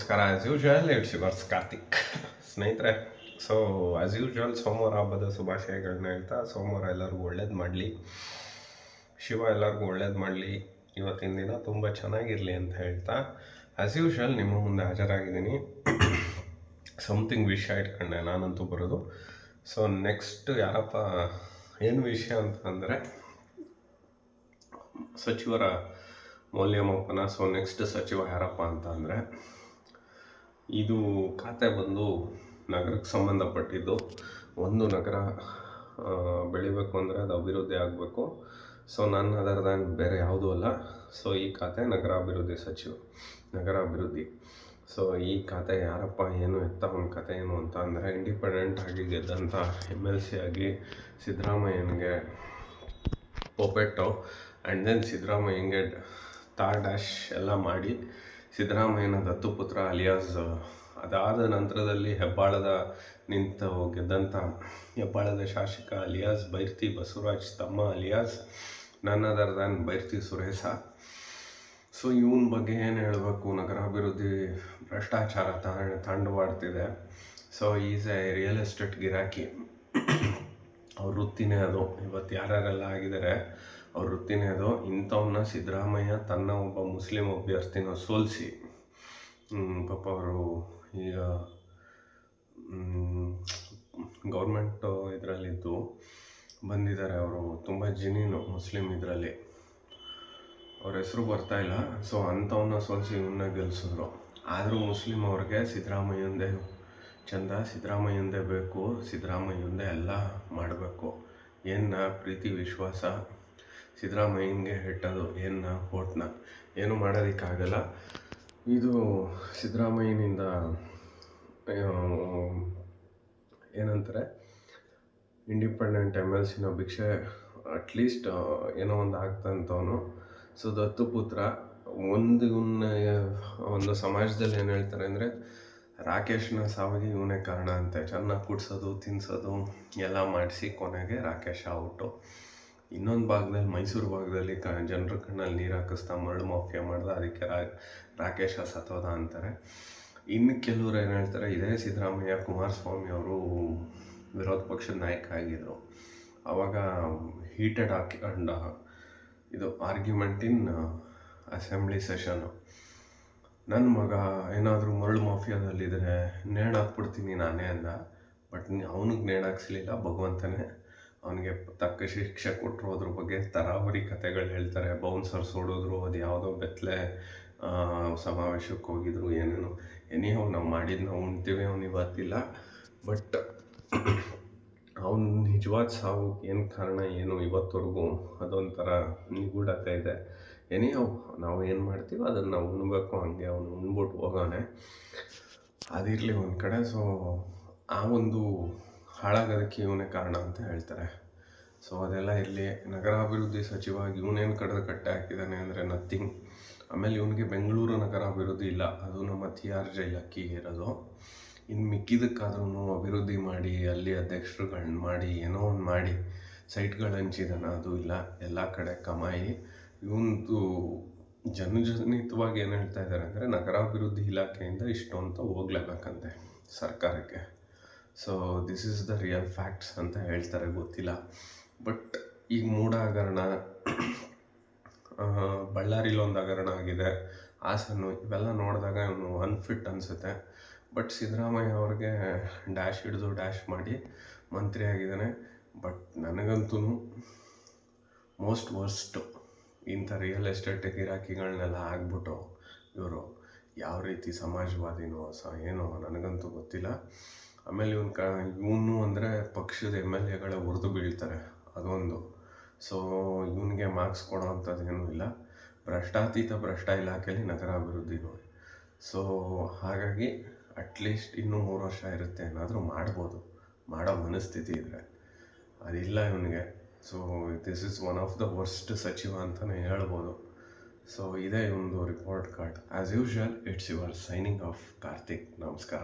ನಮಸ್ಕಾರ. As usual it's yours Karthik. ಸ್ನೇಹಿತರೆ, so as usual ಸೋಮವಾರ ಹಬ್ಬದ ಶುಭಾಶಯಗಳನ್ನ ಹೇಳ್ತಾ, ಸೋಮವಾರ ಎಲ್ಲರಿಗೂ ಒಳ್ಳೇದು ಮಾಡಲಿ, ಶಿವ ಎಲ್ಲರಿಗೂ ಒಳ್ಳೇದು ಮಾಡಲಿ, ಇವತ್ತಿನ ದಿನ ತುಂಬ ಚೆನ್ನಾಗಿರಲಿ ಅಂತ ಹೇಳ್ತಾ ಆ್ಯಸ್ ಯೂಶ್ವಲ್ ನಿಮ್ಮ ಮುಂದೆ ಹಾಜರಾಗಿದ್ದೀನಿ. ಸಮಥಿಂಗ್ ವಿಷಯ ಇಟ್ಕೊಂಡೆ ನಾನಂತೂ ಬರೋದು. ಸೊ ನೆಕ್ಸ್ಟ್ ಯಾರಪ್ಪ ಏನು ವಿಷಯ ಅಂತ ಅಂದರೆ ಸಚಿವರ ಮೌಲ್ಯಮಾಪನ. ಸೊ ನೆಕ್ಸ್ಟ್ ಸಚಿವ ಯಾರಪ್ಪ ಅಂತ ಅಂದರೆ, ಇದು ಖಾತೆ ಬಂದು ನಗರಕ್ಕೆ ಸಂಬಂಧಪಟ್ಟಿದ್ದು. ಒಂದು ನಗರ ಬೆಳಿಬೇಕು ಅಂದರೆ ಅದು ಅಭಿವೃದ್ಧಿ ಆಗಬೇಕು. ಸೊ ನನ್ನ ಅದರದ ಬೇರೆ ಯಾವುದೂ ಅಲ್ಲ. ಸೊ ಈ ಖಾತೆ ನಗರಾಭಿವೃದ್ಧಿ ಸಚಿವ, ನಗರಾಭಿವೃದ್ಧಿ. ಸೊ ಈ ಖಾತೆ ಯಾರಪ್ಪ, ಏನು ಎತ್ತ ಒಂದು ಕತೆ ಏನು ಅಂತ ಅಂದರೆ, ಇಂಡಿಪೆಂಡೆಂಟ್ ಆಗಿ ಗೆದ್ದಂಥ MLC ಆಗಿ ಸಿದ್ದರಾಮಯ್ಯನಿಗೆ ಪೊಪೆಟ್ಟೋ ಆ್ಯಂಡ್ ದೆನ್ ಸಿದ್ದರಾಮಯ್ಯಂಗೆ ಡ್ಯಾಶ್ ಎಲ್ಲ ಮಾಡಿ ಸಿದ್ದರಾಮಯ್ಯನ ದತ್ತುಪುತ್ರ ಅಲಿಯಾಸ್, ಅದಾದ ನಂತರದಲ್ಲಿ ಹೆಬ್ಬಾಳದ ನಿಂತು ಗೆದ್ದಂಥ ಹೆಬ್ಬಾಳದ ಶಾಸಕ ಅಲಿಯಾಸ್ ಬೈರ್ತಿ ಬಸವರಾಜ್ ತಮ್ಮ alias none other than Byrathi Suresh. So ಇವನ ಬಗ್ಗೆ ಏನು ಹೇಳಬೇಕು, ನಗರಾಭಿವೃದ್ಧಿ ಭ್ರಷ್ಟಾಚಾರ ತಾಂಡವಾಡ್ತಿದೆ. So is a real estate ಗಿರಾಕಿ, ಅವ್ರ ವೃತ್ತಿನೇ ಅದು. ಇವತ್ತು ಯಾರ್ಯಾರೆಲ್ಲ ಆಗಿದ್ದಾರೆ ಅವ್ರ ವೃತ್ತಿನೇ ಅದು. ಇಂಥವನ್ನ ಸಿದ್ದರಾಮಯ್ಯ ತನ್ನ ಒಬ್ಬ ಮುಸ್ಲಿಂ ಅಭ್ಯರ್ಥಿನ ಸೋಲಿಸಿ, ಪಾಪ ಅವರು ಈಗ ಗೌರ್ಮೆಂಟ್ ಇದರಲ್ಲಿದ್ದು ಬಂದಿದ್ದಾರೆ. ಅವರು ತುಂಬ ಜಿನೀನು ಮುಸ್ಲಿಂ ಇದರಲ್ಲಿ, ಅವ್ರ ಹೆಸರು ಬರ್ತಾಯಿಲ್ಲ. ಸೊ ಅಂಥವನ್ನ ಸೋಲಿಸಿ ಇವನ್ನ ಗೆಲ್ಲಿಸಿದ್ರು. ಆದರೂ ಮುಸ್ಲಿಂ ಅವ್ರಿಗೆ ಸಿದ್ದರಾಮಯ್ಯಂದೇ ಚಂದ, ಸಿದ್ದರಾಮಯ್ಯಂದೇ ಬೇಕು, ಸಿದ್ದರಾಮಯ್ಯಂದೇ ಎಲ್ಲ ಮಾಡಬೇಕು. ಏನ ಪ್ರೀತಿ ವಿಶ್ವಾಸ ಸಿದ್ದರಾಮಯ್ಯಂಗೆ ಹೆಟ್ಟೋದು, ಓಟ್ನ ಏನು ಮಾಡೋದಕ್ಕಾಗಲ್ಲ. ಇದು ಸಿದ್ದರಾಮಯ್ಯನಿಂದ ಏನಂತಾರೆ, ಇಂಡಿಪೆಂಡೆಂಟ್ MLCನ ಭಿಕ್ಷೆ ಅಟ್ಲೀಸ್ಟ್ ಏನೋ ಒಂದು ಆಗ್ತಂತವನು. ಸೊ ದತ್ತುಪುತ್ರ ಒಂದು ಸಮಾಜದಲ್ಲಿ ಏನು ಹೇಳ್ತಾರೆ ಅಂದರೆ, ರಾಕೇಶ್ನ ಸಾವಿಗೆ ಇವನೇ ಕಾರಣ ಅಂತೆ. ಚೆನ್ನಾಗಿ ಕುಡ್ಸೋದು ತಿನ್ನಿಸೋದು ಎಲ್ಲ ಮಾಡಿಸಿ ಕೊನೆಗೆ ರಾಕೇಶ್ ಔಟು. ಇನ್ನೊಂದು ಭಾಗದಲ್ಲಿ, ಮೈಸೂರು ಭಾಗದಲ್ಲಿ ಜನರ ಕಣ್ಣಲ್ಲಿ ನೀರು ಹಾಕಿಸ್ತಾ ಮರಳು ಮಾಫಿಯಾ ಮಾಡ್ದೆ, ಅದಕ್ಕೆ ರಾಕೇಶ ಸತ್ತೋದ ಅಂತಾರೆ. ಇನ್ನು ಕೆಲವರು ಏನು ಹೇಳ್ತಾರೆ, ಇದೇ ಸಿದ್ದರಾಮಯ್ಯ ಕುಮಾರಸ್ವಾಮಿ ಅವರು ವಿರೋಧ ಪಕ್ಷದ ನಾಯಕ ಆಗಿದ್ದರು. ಆವಾಗ ಹೀಟೆಡ್ ಹಾಕಿಕೊಂಡು ಇದು ಆರ್ಗ್ಯುಮೆಂಟ್ ಇನ್ ಅಸೆಂಬ್ಲಿ ಸೆಷನ್ನು, ನನ್ನ ಮಗ ಏನಾದರೂ ಮರಳು ಮಾಫಿಯಾದಲ್ಲಿದ್ದರೆ ನೇಣು ಹಾಕ್ಬಿಡ್ತೀನಿ ನಾನೇ ಅಂದ. ಬಟ್ ಅವನಿಗೆ ನೇಣು ಹಾಕ್ಸಲಿಲ್ಲ, ಭಗವಂತನೇ ಅವನಿಗೆ ತಕ್ಕ ಶಿಕ್ಷೆ ಕೊಟ್ಟರು. ಅದ್ರ ಬಗ್ಗೆ ತರಾವರಿ ಕಥೆಗಳು ಹೇಳ್ತಾರೆ. ಬೌನ್ಸರ್ಸ್ ಹೊಡೋದ್ರು, ಅದು ಯಾವುದೋ ಬೆತ್ತಲೆ ಸಮಾವೇಶಕ್ಕೆ ಹೋಗಿದ್ರು, ಏನೇನು ಎನಿಹೋ ನಾವು ಮಾಡಿದ್ದು ನಾವು ಉಣ್ತೀವಿ, ಅವ್ನು ಇವತ್ತಿಲ್ಲ. ಬಟ್ ಅವನು ನಿಜವಾದ ಸಾವು ಏನು ಕಾರಣ ಏನು ಇವತ್ತವರೆಗೂ ಅದೊಂಥರ ನಿಗೂಢತೆ ಇದೆ. ಎನಿಹೋ ನಾವು ಏನು ಮಾಡ್ತೀವೋ ಅದನ್ನು ನಾವು ಉಣ್ಬೇಕು, ಹಂಗೆ ಅವನು ಉಣ್ಬಿಟ್ಟು ಹೋಗೋನೆ, ಅದಿರಲಿ ಒಂದು ಕಡೆ. ಸೊ ಆ ಒಂದು ಹಾಳಾಗೋದಕ್ಕೆ ಇವನೇ ಕಾರಣ ಅಂತ ಹೇಳ್ತಾರೆ. ಸೊ ಅದೆಲ್ಲ ಇರಲಿ. ನಗರಾಭಿವೃದ್ಧಿ ಸಚಿವ ಇವನೇನು ಕಡ್ದು ಕಟ್ಟೆ ಹಾಕಿದ್ದಾನೆ ಅಂದರೆ ನಥಿಂಗ್. ಆಮೇಲೆ ಇವನಿಗೆ ಬೆಂಗಳೂರು ನಗರಾಭಿವೃದ್ಧಿ ಇಲ್ಲ, ಅದು ನಮ್ಮ TR ಜೈಲಕ್ಕಿಗೆ ಇರೋದು. ಇನ್ನು ಮಿಕ್ಕಿದಕ್ಕಾದ್ರೂ ಅಭಿವೃದ್ಧಿ ಮಾಡಿ, ಅಲ್ಲಿ ಅಧ್ಯಕ್ಷರುಗಳನ್ನ ಮಾಡಿ, ಏನೋ ಒಂದು ಮಾಡಿ ಸೈಟ್ಗಳು ಹಂಚಿದಾನ, ಅದು ಇಲ್ಲ. ಎಲ್ಲ ಕಡೆ ಕಮಾಯಿ. ಇವಂದು ಜನಜನಿತವಾಗಿ ಏನು ಹೇಳ್ತಾ ಇದ್ದಾರೆ ಅಂದರೆ, ನಗರಾಭಿವೃದ್ಧಿ ಇಲಾಖೆಯಿಂದ ಇಷ್ಟು ಅಂತ ಹೋಗ್ಲೇಬೇಕಂತೆ ಸರ್ಕಾರಕ್ಕೆ. So this is the real facts ಅಂತ ಹೇಳ್ತಾರೆ, ಗೊತ್ತಿಲ್ಲ. ಬಟ್ ಈಗ ಮೂಡ ಹಗರಣ, ಬಳ್ಳಾರಿಲೊಂದು ಹಗರಣ ಆಗಿದೆ, ಹಾಸನ್ನು, ಇವೆಲ್ಲ ನೋಡಿದಾಗ ಇವನು ಅನ್ಫಿಟ್ ಅನಿಸುತ್ತೆ. ಬಟ್ ಸಿದ್ದರಾಮಯ್ಯ ಅವ್ರಿಗೆ ಡ್ಯಾಶ್ ಹಿಡಿದು ಡ್ಯಾಶ್ ಮಾಡಿ ಮಂತ್ರಿ ಆಗಿದ್ದಾನೆ. ಬಟ್ ನನಗಂತೂ ಮೋಸ್ಟ್ ವರ್ಸ್ಟು ಇಂಥ ರಿಯಲ್ ಎಸ್ಟೇಟ್ ಗಿರಾಕಿಗಳನ್ನೆಲ್ಲ ಆಗ್ಬಿಟ್ಟು ಇವರು ಯಾವ ರೀತಿ ಸಮಾಜವಾದಿನೋ ಏನೋ ನನಗಂತೂ ಗೊತ್ತಿಲ್ಲ. ಆಮೇಲೆ ಇವನು ಅಂದರೆ ಪಕ್ಷದ MLAಗಳೇ ಉರಿದು ಬೀಳ್ತಾರೆ, ಅದೊಂದು. ಸೊ ಇವನಿಗೆ ಮಾರ್ಕ್ಸ್ ಕೊಡೋ ಅಂಥದ್ದು ಏನೂ ಇಲ್ಲ. ಭ್ರಷ್ಟ ಇಲಾಖೆಯಲ್ಲಿ ನಗರಾಭಿವೃದ್ಧಿಗೂ. ಸೊ ಹಾಗಾಗಿ ಅಟ್ಲೀಸ್ಟ್ ಇನ್ನೂ 3 ವರ್ಷ ಇರುತ್ತೆ, ಏನಾದರೂ ಮಾಡ್ಬೋದು, ಮಾಡೋ ಮನಸ್ಥಿತಿ ಇದ್ದರೆ. ಅದಿಲ್ಲ ಇವನಿಗೆ. So this is one of the worst ಸಚಿವ ಅಂತಲೇ ಹೇಳ್ಬೋದು. ಸೊ ಇದೇ ಒಂದು report card. As usual it's your signing off Karthik. ನಮಸ್ಕಾರ.